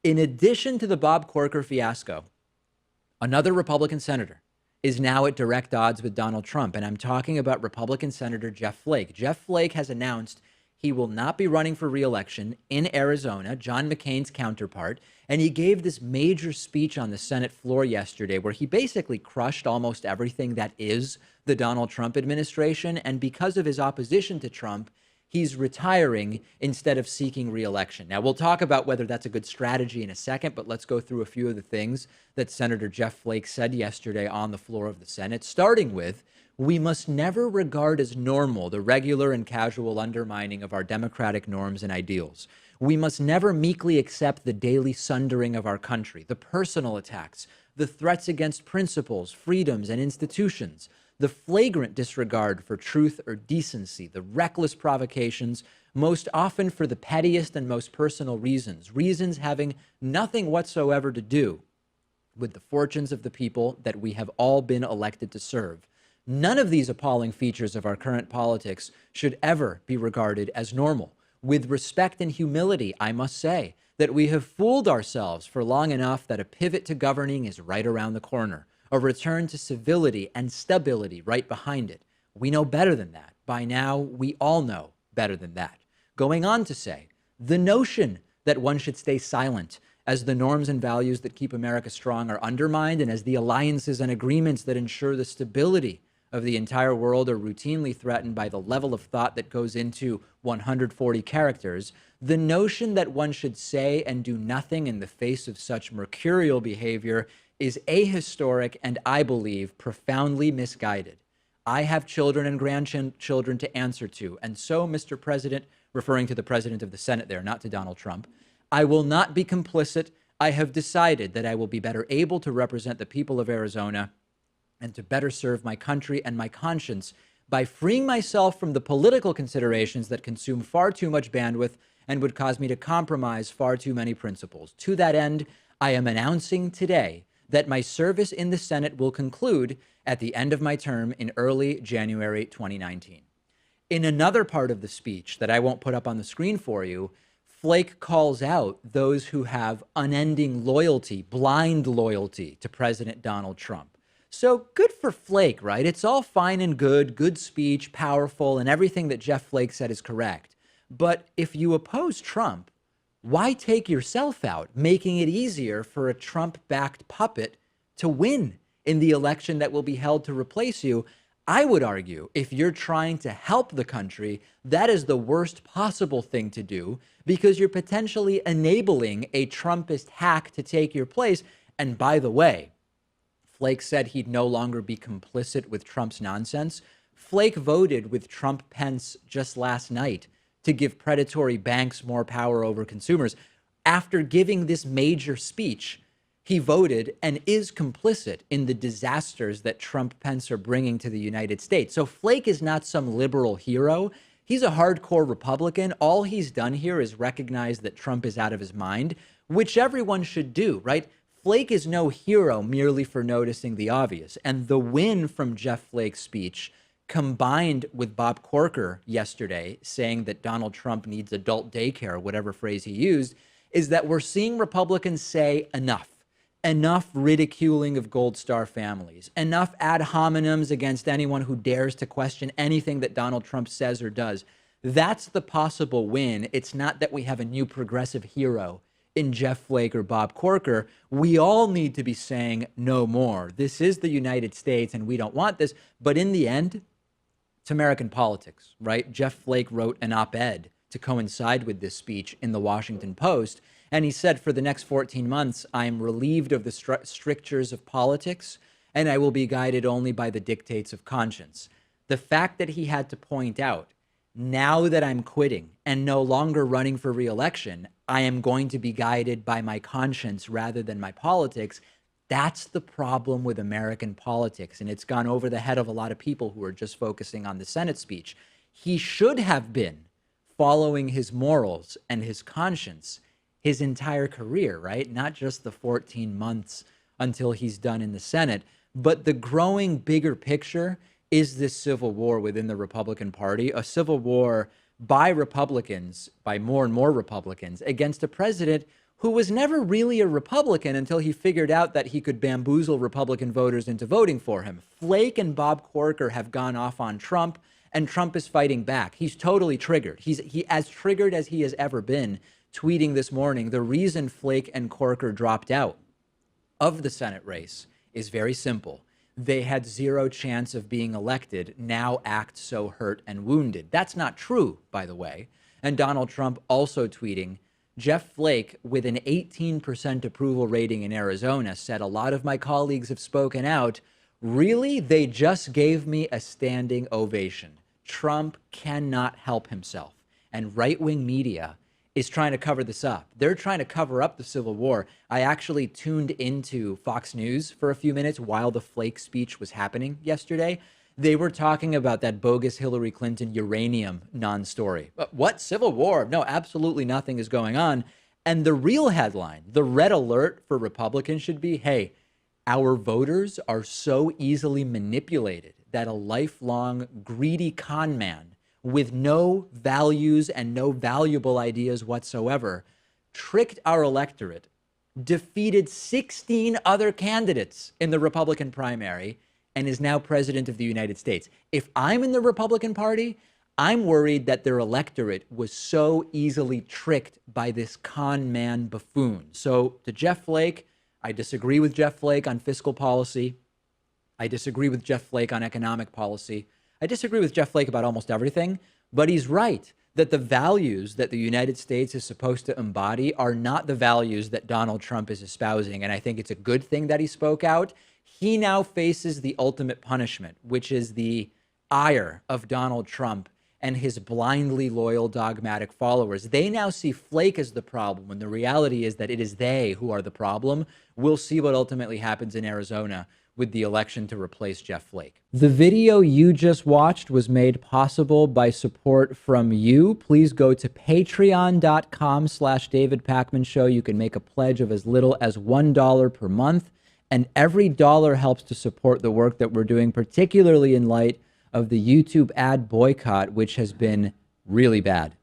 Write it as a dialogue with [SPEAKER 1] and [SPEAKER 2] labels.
[SPEAKER 1] In addition to the Bob Corker fiasco, another Republican senator is now at direct odds with Donald Trump. And I'm talking about Republican Senator Jeff Flake. Jeff Flake has announced he will not be running for re-election in Arizona, John McCain's counterpart. And he gave this major speech on the Senate floor yesterday where he basically crushed almost everything that is the Donald Trump administration. And because of his opposition to Trump, he's retiring instead of seeking re-election. Now, we'll talk about whether that's a good strategy in a second, but let's go through a few of the things that Senator Jeff Flake said yesterday on the floor of the Senate, starting with, we must never regard as normal the regular and casual undermining of our democratic norms and ideals. We must never meekly accept the daily sundering of our country, the personal attacks, the threats against principles, freedoms, and institutions, the flagrant disregard for truth or decency, the reckless provocations, most often for the pettiest and most personal reasons having nothing whatsoever to do with the fortunes of the people that we have all been elected to serve. None of these appalling features of our current politics should ever be regarded as normal. With respect and humility, I must say that we have fooled ourselves for long enough that a pivot to governing is right around the corner, a return to civility and stability right behind it. We know better than that. By now, we all know better than that. Going on to say, the notion that one should stay silent as the norms and values that keep America strong are undermined, and as the alliances and agreements that ensure the stability of the entire world are routinely threatened by the level of thought that goes into 140 characters, the notion that one should say and do nothing in the face of such mercurial behavior is ahistoric and, I believe, profoundly misguided. I have children and grandchildren to answer to, and so, Mr. President, referring to the president of the Senate there, not to Donald Trump, I will not be complicit. I have decided that I will be better able to represent the people of Arizona and to better serve my country and my conscience by freeing myself from the political considerations that consume far too much bandwidth and would cause me to compromise far too many principles. To that end, I am announcing today that my service in the Senate will conclude at the end of my term in early January 2019. In another part of the speech that I won't put up on the screen for you, Flake calls out those who have unending loyalty, blind loyalty to President Donald Trump. So good for Flake, right? It's all fine and good speech, powerful, and everything that Jeff Flake said is correct. But if you oppose Trump, why take yourself out, making it easier for a Trump-backed puppet to win in the election that will be held to replace you? I would argue if you're trying to help the country, that is the worst possible thing to do because you're potentially enabling a Trumpist hack to take your place. And by the way, Flake said he'd no longer be complicit with Trump's nonsense. Flake voted with Trump Pence just last night to give predatory banks more power over consumers. After giving this major speech, he voted and is complicit in the disasters that Trump Pence are bringing to the United States. So Flake is not some liberal hero. He's a hardcore Republican. All he's done here is recognize that Trump is out of his mind, which everyone should do, right? Flake is no hero merely for noticing the obvious. And the win from Jeff Flake's speech, combined with Bob Corker yesterday saying that Donald Trump needs adult daycare, whatever phrase he used, is that we're seeing Republicans say enough ridiculing of Gold Star families, enough ad hominems against anyone who dares to question anything that Donald Trump says or does. That's the possible win. It's not that we have a new progressive hero in Jeff Flake or Bob Corker. We all need to be saying no more. This is the United States and we don't want this. But in the end, it's American politics, right? Jeff Flake wrote an op-ed to coincide with this speech in the Washington Post. And he said, for the next 14 months, I am relieved of the strictures of politics, and I will be guided only by the dictates of conscience. The fact that he had to point out, now that I'm quitting and no longer running for re-election, I am going to be guided by my conscience rather than my politics. That's the problem with American politics. And it's gone over the head of a lot of people who are just focusing on the Senate speech. He should have been following his morals and his conscience his entire career, right? Not just the 14 months until he's done in the Senate, but the growing bigger picture is this civil war within the Republican Party, a civil war by Republicans, by more and more Republicans, against a president who was never really a Republican until he figured out that he could bamboozle Republican voters into voting for him. Flake and Bob Corker have gone off on Trump, and Trump is fighting back. He's totally triggered. He's as triggered as he has ever been, tweeting this morning, the reason Flake and Corker dropped out of the Senate race is very simple. They had zero chance of being elected, now act so hurt and wounded. That's not true, by the way. And Donald Trump also tweeting, Jeff Flake, with an 18% approval rating in Arizona, said, a lot of my colleagues have spoken out. Really? They just gave me a standing ovation. Trump cannot help himself. And right-wing media is trying to cover this up. They're trying to cover up the Civil War. I actually tuned into Fox News for a few minutes while the Flake speech was happening yesterday. They were talking about that bogus Hillary Clinton uranium non-story. But what? Civil War? No, absolutely nothing is going on. And the real headline, the red alert for Republicans should be, hey, our voters are so easily manipulated that a lifelong greedy con man with no values and no valuable ideas whatsoever tricked our electorate, defeated 16 other candidates in the Republican primary, and is now president of the United States. If I'm in the Republican Party, I'm worried that their electorate was so easily tricked by this con man buffoon. So to Jeff Flake, I disagree with Jeff Flake on fiscal policy. I disagree with Jeff Flake on economic policy. I disagree with Jeff Flake about almost everything, but he's right that the values that the United States is supposed to embody are not the values that Donald Trump is espousing. And I think it's a good thing that he spoke out. He now faces the ultimate punishment, which is the ire of Donald Trump and his blindly loyal, dogmatic followers. They now see Flake as the problem, when the reality is that it is they who are the problem. We'll see what ultimately happens in Arizona with the election to replace Jeff Flake. The video you just watched was made possible by support from you. Please go to patreon.com/David Pakman Show. You can make a pledge of as little as $1 per month. And every dollar helps to support the work that we're doing, particularly in light of the YouTube ad boycott, which has been really bad.